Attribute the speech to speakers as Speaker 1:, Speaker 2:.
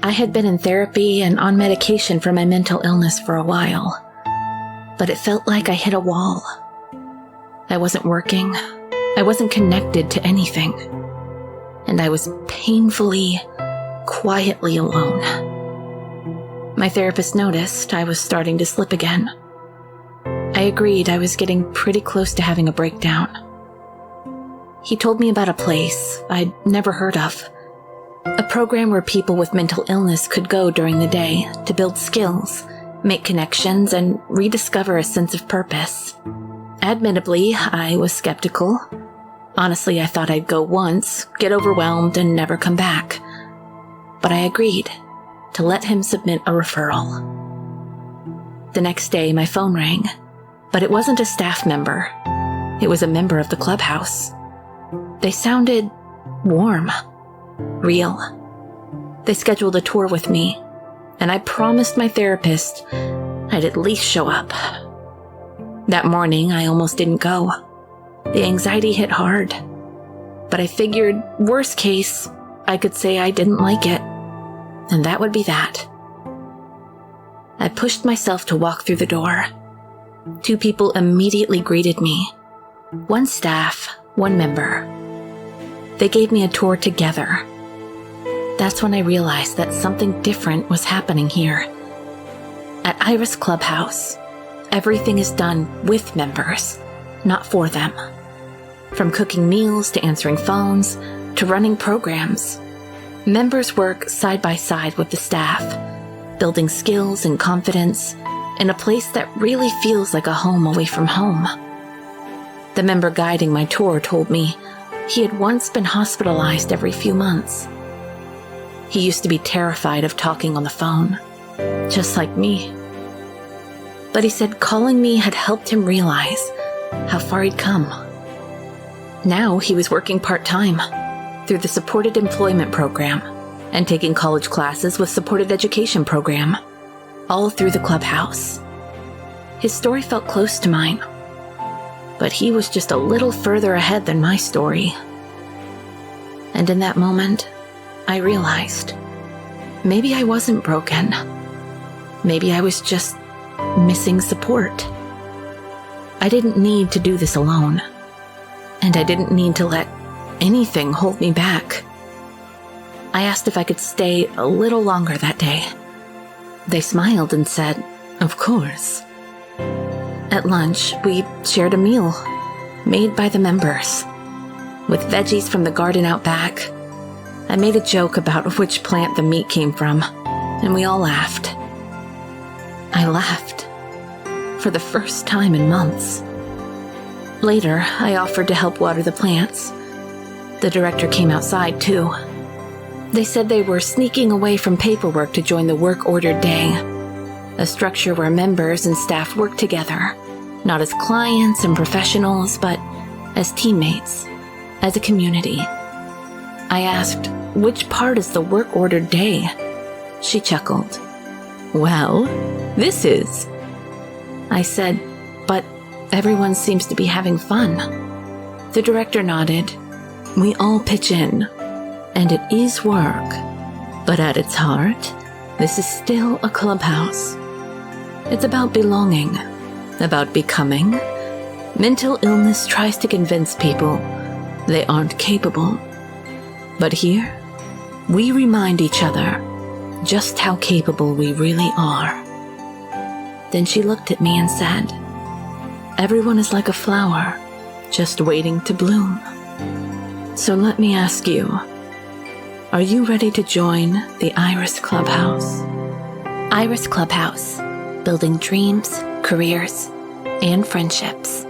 Speaker 1: I had been in therapy and on medication for my mental illness for a while, but it felt like I hit a wall. I wasn't working, I wasn't connected to anything, and I was painfully, quietly alone. My therapist noticed I was starting to slip again. I agreed I was getting pretty close to having a breakdown. He told me about a place I'd never heard of. A program where people with mental illness could go during the day to build skills, make connections, and rediscover a sense of purpose. Admittably, I was skeptical. Honestly, I thought I'd go once, get overwhelmed, and never come back. But I agreed to let him submit a referral. The next day, my phone rang, but it wasn't a staff member. It was a member of the clubhouse. They sounded warm. Real. They scheduled a tour with me, and I promised my therapist I'd at least show up. That morning, I almost didn't go. The anxiety hit hard, but I figured, worst case, I could say I didn't like it, and that would be that. I pushed myself to walk through the door. 2 people immediately greeted me. 1 staff, 1 member. They gave me a tour together. That's when I realized that something different was happening here. At Iris Clubhouse, everything is done with members, not for them. From cooking meals to answering phones to running programs, members work side by side with the staff, building skills and confidence in a place that really feels like a home away from home. The member guiding my tour told me he had once been hospitalized every few months. He used to be terrified of talking on the phone, just like me. But he said calling me had helped him realize how far he'd come. Now he was working part-time through the Supported Employment Program and taking college classes with Supported Education Program, all through the clubhouse. His story felt close to mine, but he was just a little further ahead than my story. And in that moment, I realized maybe I wasn't broken. Maybe I was just missing support. I didn't need to do this alone, and I didn't need to let anything hold me back. I asked if I could stay a little longer that day. They smiled and said, "Of course." At lunch, we shared a meal made by the members, with veggies from the garden out back. I made a joke about which plant the meat came from, and we all laughed. I laughed for the first time in months. Later, I offered to help water the plants. The director came outside, too. They said they were sneaking away from paperwork to join the work-ordered day, a structure where members and staff work together, not as clients and professionals, but as teammates, as a community. I asked, "Which part is the work-ordered day?" She chuckled. "Well, this is." I said, "But everyone seems to be having fun." The director nodded. "We all pitch in, and it is work. But at its heart, this is still a clubhouse. It's about belonging, about becoming. Mental illness tries to convince people they aren't capable. But here, we remind each other just how capable we really are." Then she looked at me and said, "Everyone is like a flower, just waiting to bloom. So let me ask you, are you ready to join the Iris Clubhouse?" Iris Clubhouse, building dreams, careers, and friendships.